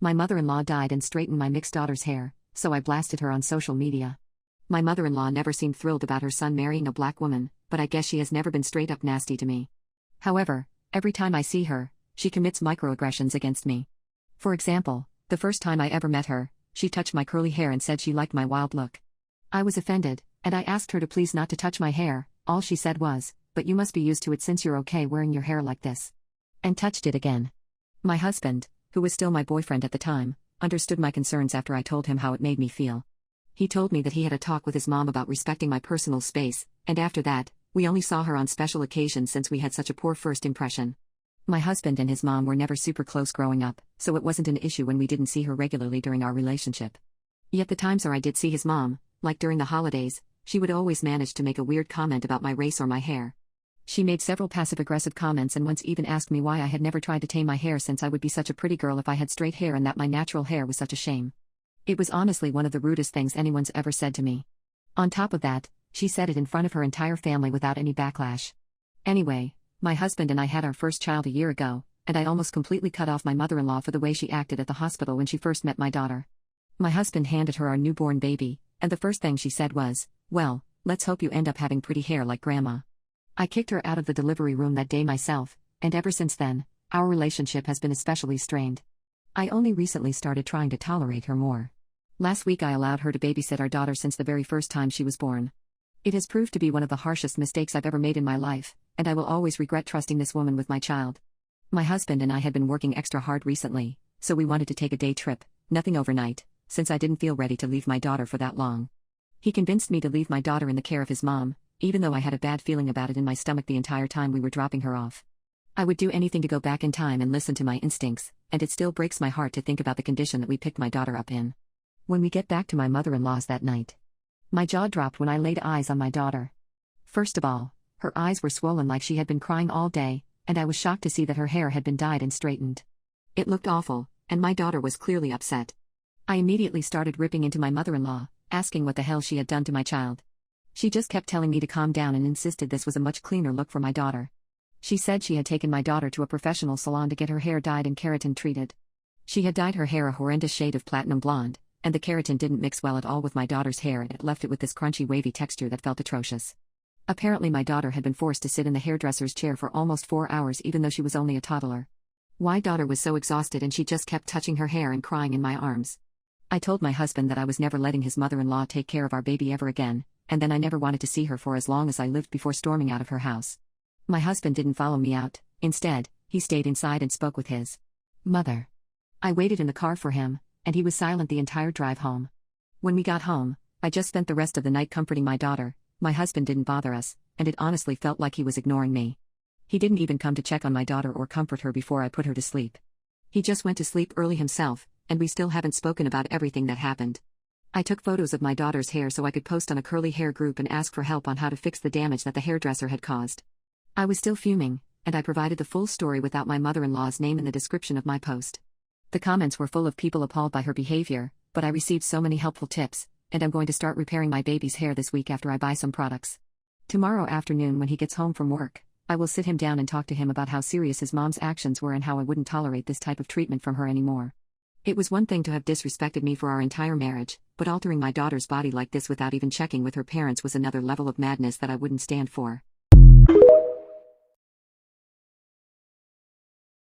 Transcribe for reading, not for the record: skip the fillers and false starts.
My mother-in-law dyed and straightened my mixed daughter's hair, so I blasted her on social media. My mother-in-law never seemed thrilled about her son marrying a black woman, but I guess she has never been straight up nasty to me. However, every time I see her, she commits microaggressions against me. For example, the first time I ever met her, she touched my curly hair and said she liked my wild look. I was offended, and I asked her to please not to touch my hair. All she said was, "But you must be used to it since you're okay wearing your hair like this." And touched it again. My husband, who was still my boyfriend at the time, understood my concerns after I told him how it made me feel. He told me that he had a talk with his mom about respecting my personal space, and after that, we only saw her on special occasions since we had such a poor first impression. My husband and his mom were never super close growing up, so it wasn't an issue when we didn't see her regularly during our relationship. Yet the times I did see his mom, like during the holidays, she would always manage to make a weird comment about my race or my hair. She made several passive-aggressive comments and once even asked me why I had never tried to tame my hair since I would be such a pretty girl if I had straight hair and that my natural hair was such a shame. It was honestly one of the rudest things anyone's ever said to me. On top of that, she said it in front of her entire family without any backlash. Anyway, my husband and I had our first child a year ago, and I almost completely cut off my mother-in-law for the way she acted at the hospital when she first met my daughter. My husband handed her our newborn baby, and the first thing she said was, "Well, let's hope you end up having pretty hair like Grandma." I kicked her out of the delivery room that day myself, and ever since then, our relationship has been especially strained. I only recently started trying to tolerate her more. Last week I allowed her to babysit our daughter since the very first time she was born. It has proved to be one of the harshest mistakes I've ever made in my life, and I will always regret trusting this woman with my child. My husband and I had been working extra hard recently, so we wanted to take a day trip, nothing overnight, since I didn't feel ready to leave my daughter for that long. He convinced me to leave my daughter in the care of his mom, even though I had a bad feeling about it in my stomach the entire time we were dropping her off. I would do anything to go back in time and listen to my instincts, and it still breaks my heart to think about the condition that we picked my daughter up in. When we get back to my mother-in-law's that night, my jaw dropped when I laid eyes on my daughter. First of all, her eyes were swollen like she had been crying all day, and I was shocked to see that her hair had been dyed and straightened. It looked awful, and my daughter was clearly upset. I immediately started ripping into my mother-in-law, asking what the hell she had done to my child. She just kept telling me to calm down and insisted this was a much cleaner look for my daughter. She said she had taken my daughter to a professional salon to get her hair dyed and keratin treated. She had dyed her hair a horrendous shade of platinum blonde, and the keratin didn't mix well at all with my daughter's hair and it left it with this crunchy wavy texture that felt atrocious. Apparently my daughter had been forced to sit in the hairdresser's chair for almost 4 hours even though she was only a toddler. My daughter was so exhausted and she just kept touching her hair and crying in my arms. I told my husband that I was never letting his mother-in-law take care of our baby ever again, and then I never wanted to see her for as long as I lived before storming out of her house. My husband didn't follow me out, instead, he stayed inside and spoke with his mother. I waited in the car for him, and he was silent the entire drive home. When we got home, I just spent the rest of the night comforting my daughter. My husband didn't bother us, and it honestly felt like he was ignoring me. He didn't even come to check on my daughter or comfort her before I put her to sleep. He just went to sleep early himself, and we still haven't spoken about everything that happened. I took photos of my daughter's hair so I could post on a curly hair group and ask for help on how to fix the damage that the hairdresser had caused. I was still fuming, and I provided the full story without my mother-in-law's name in the description of my post. The comments were full of people appalled by her behavior, but I received so many helpful tips, and I'm going to start repairing my baby's hair this week after I buy some products. Tomorrow afternoon when he gets home from work, I will sit him down and talk to him about how serious his mom's actions were and how I wouldn't tolerate this type of treatment from her anymore. It was one thing to have disrespected me for our entire marriage, but altering my daughter's body like this without even checking with her parents was another level of madness that I wouldn't stand for.